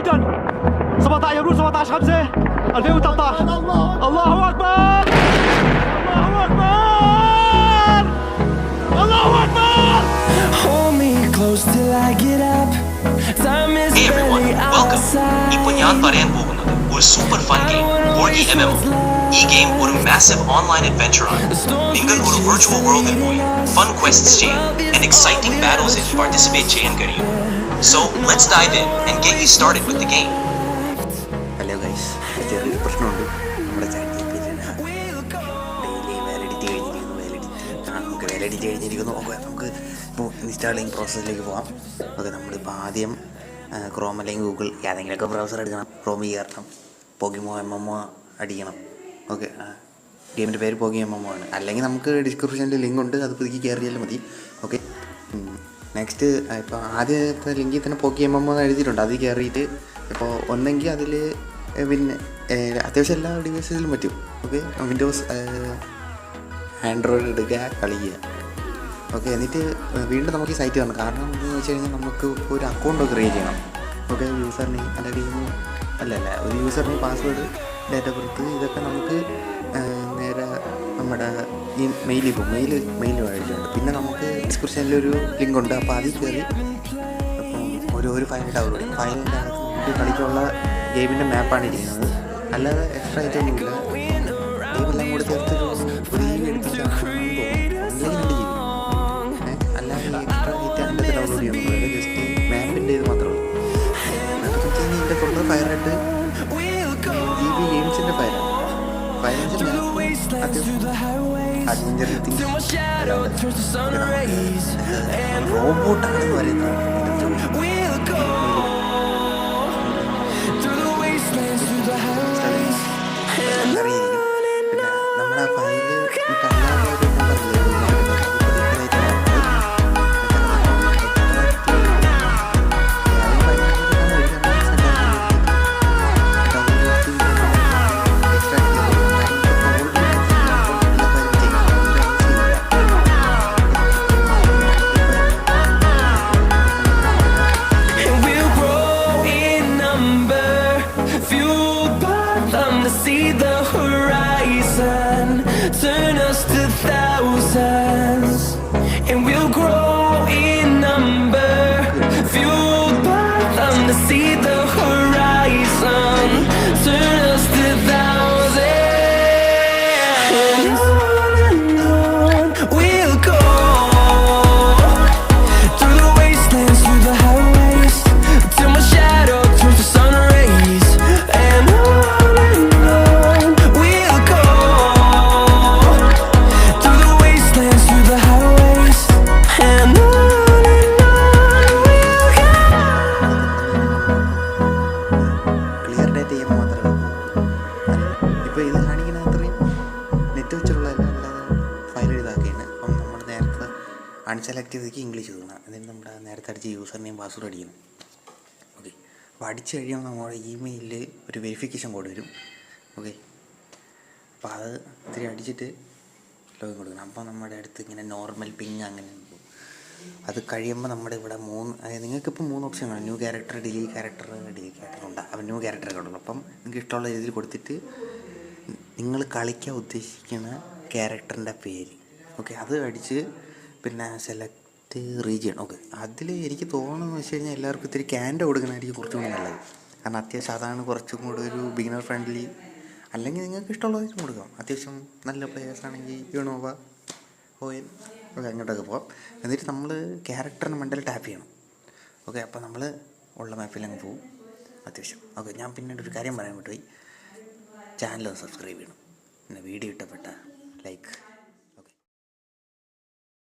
جدا. 17 يورو 17 5 2013. الله اكبر الله اكبر الله اكبر. Hold me close till I get up. Time is Hey everyone, barely welcome. outside. ഇപ്പോൾ ഞാൻ പറയാൻ പോകുന്നത് ഒരു സൂപ്പർ ഫൺ ഗെയിം പോർഗി MMO. ഈ ഗെയിം ഒരു മാസീവ് ഓൺലൈൻ അഡ്വെഞ്ചർ ആണ്. നിങ്ങൾ ഒരു വെർച്വൽ വേൾഡിൽ പോയി ഫൺ ക്വസ്റ്റ്സ് ചെയ്യാൻ and exciting battles in participate ചെയ്യാൻ കഴിയും. So let's dive in and get you started with the game. Hello guys, ചെറിയൊരു പ്രശ്നമുണ്ട്. നമ്മുടെ ചാനൽ ഡെയിലി വാലിഡിറ്റി കഴിഞ്ഞിരിക്കുന്നു. ഓക്കെ, നമുക്ക് ഇപ്പോൾ ഇൻസ്റ്റാളിങ് പ്രോസസ്സിലേക്ക് പോകാം. ഓക്കെ, നമ്മളിപ്പോൾ ആദ്യം ക്രോം അല്ലെങ്കിൽ ഗൂഗിൾ ഏതെങ്കിലുമൊക്കെ ബ്രൗസർ എടുക്കണം. ക്രോമിൽ കയറണം, പോകിമോ MMO അടിക്കണം. ഓക്കെ, ഗെയിമിൻ്റെ പേര് പോകി MMO ആണ്. അല്ലെങ്കിൽ നമുക്ക് ഡിസ്ക്രിപ്ഷനിൽ ലിങ്ക് ഉണ്ട്, അത് പുതുക്കി കയറിയാലും മതി. ഓക്കെ, നെക്സ്റ്റ് ഇപ്പോൾ ആദ്യത്തെ ലിങ്കിൽ തന്നെ പോകി MMO എന്ന് എഴുതിയിട്ടുണ്ട്. അതിൽ കയറിയിട്ട് ഇപ്പോൾ ഒന്നെങ്കിൽ അതിൽ പിന്നെ അത്യാവശ്യം എല്ലാ ഡിവൈസിലും പറ്റും. ഓക്കെ, വിൻഡോസ് ആൻഡ്രോയിഡ് എടുക്കുക, കളിക്കുക. ഓക്കെ, എന്നിട്ട് വീണ്ടും നമുക്ക് ഈ സൈറ്റ് കാണണം. കാരണം എന്താണെന്ന് വെച്ച് കഴിഞ്ഞാൽ നമുക്ക് ഒരു അക്കൗണ്ട് ക്രിയേറ്റ് ചെയ്യണം. ഓക്കെ, യൂസർ നെയിം അല്ലെങ്കിൽ അല്ല ഒരു user name, password, date of birth, ഇതൊക്കെ നമുക്ക് നേരെ നമ്മുടെ ഈ മെയിലിൽ പോകും. മെയിൽ വഴിയുണ്ട്. പിന്നെ നമുക്ക് ഡിസ്ക്രിപ്ഷനിലൊരു ലിങ്ക് ഉണ്ട്. അപ്പോൾ അതിൽ കയറി അപ്പം ഒരു ഫയൽ ഡൗൺലോഡ് ചെയ്യും. ഫയലിൻ്റെ അകത്ത് കളിക്കുള്ള ഗെയിമിൻ്റെ മാപ്പാണ് ഇരിക്കുന്നത്. അല്ലാതെ എക്സ്ട്രാ ആയിട്ടൊന്നുമില്ല. ഗെയിമെല്ലാം കൂടെ ചേർത്തൊരു ജീവി എടുപ്പിച്ചാണ് തോന്നുന്നു. അല്ലാതെ എക്സ്ട്രാ ആയിട്ട് അതിൻ്റെ ഡൗൺലോഡ് ചെയ്യുന്നത് ജസ്റ്റ് മാപ്പിൻ്റെ ഇത് മാത്രമേ ഉള്ളൂ. മാപ്പ് വെച്ച് കഴിഞ്ഞാൽ ഇതിൻ്റെ കൊണ്ട് ഫയറായിട്ട് GB ഗെയിംസിൻ്റെ ഫയലാണ്. ഫയൽസ് മാപ്പ് അത്യാവശ്യം അഡ്വഞ്ചർ റോബോട്ടാണെന്ന് പറയുന്നത്. അറിയിരിക്കും. പിന്നെ നമ്മുടെ ഫയല് മറ്റല്ലാതെ ഒരു see the horizon, turn us to thousands, and we'll grow in number, fueled by them to see the horizon, turn us to thousands, and on we'll go, through the wastelands, through the highways, till my shadow turns to sun rays, and on unselect ചെയ്തേക്ക് English എഴുതണം. എന്നിട്ട് നമ്മുടെ നേരത്തെ അടിച്ച് user name password അടിക്കണം. Okay, അപ്പോൾ അടിച്ച് കഴിയുമ്പോൾ നമ്മുടെ ഇമെയിലിൽ ഒരു വെരിഫിക്കേഷൻ കോഡ് വരും. ഓക്കെ, അപ്പോൾ അത് ഇത്തിരി അടിച്ചിട്ട് ലോഗിൻ കൊടുക്കണം. അപ്പോൾ നമ്മുടെ അടുത്ത് ഇങ്ങനെ നോർമൽ പിങ് അങ്ങനെ പോകും. അത് കഴിയുമ്പോൾ നമ്മുടെ ഇവിടെ നിങ്ങൾക്കിപ്പോൾ 3 ഓപ്ഷൻ കാണും. ന്യൂ ക്യാരക്ടർ, ഡിലീറ്റ് ക്യാരക്ടർ ഉണ്ട്. അപ്പോൾ ന്യൂ ക്യാരക്ടർ കൊടുക്കണം. അപ്പം നിങ്ങൾക്ക് ഇഷ്ടമുള്ള രീതിയിൽ കൊടുത്തിട്ട് നിങ്ങൾ കളിക്കാൻ ഉദ്ദേശിക്കുന്ന ക്യാരക്ടറിൻ്റെ പേര്. ഓക്കെ, അത് അടിച്ച് പിന്നെ സെലക്ട് റീജിയൺ. ഓക്കെ, അതിൽ എനിക്ക് തോന്നുന്നു വെച്ച് കഴിഞ്ഞാൽ എല്ലാവർക്കും ഇത്തിരി ക്യാൻഡോ കൊടുക്കണമായിരിക്കും കുറച്ചും കൂടി നല്ലത്. കാരണം അത്യാവശ്യം അതാണ് കുറച്ചും കൂടി ഒരു ബിഗിനർ ഫ്രണ്ട്ലി. അല്ലെങ്കിൽ നിങ്ങൾക്ക് ഇഷ്ടമുള്ളത് കൊടുക്കാം. അത്യാവശ്യം നല്ല പ്ലേയേഴ്സ് ആണെങ്കിൽ യുണോവ, ON ഓക്കെ അങ്ങോട്ടൊക്കെ പോകാം. എന്നിട്ട് നമ്മൾ ക്യാരക്ടറിന് മണ്ടയിൽ ടാപ്പ് ചെയ്യണം. ഓക്കെ, അപ്പോൾ നമ്മൾ ഉള്ള മാപ്പിലങ്ങ് പോകും അത്യാവശ്യം. ഓക്കെ, ഞാൻ പിന്നീട് ഒരു കാര്യം പറയാൻ വിട്ടുപോയി. ചാനൽ സബ്സ്ക്രൈബ് ചെയ്യണം. പിന്നെ വീഡിയോ ഇഷ്ടപ്പെട്ട ലൈക്ക്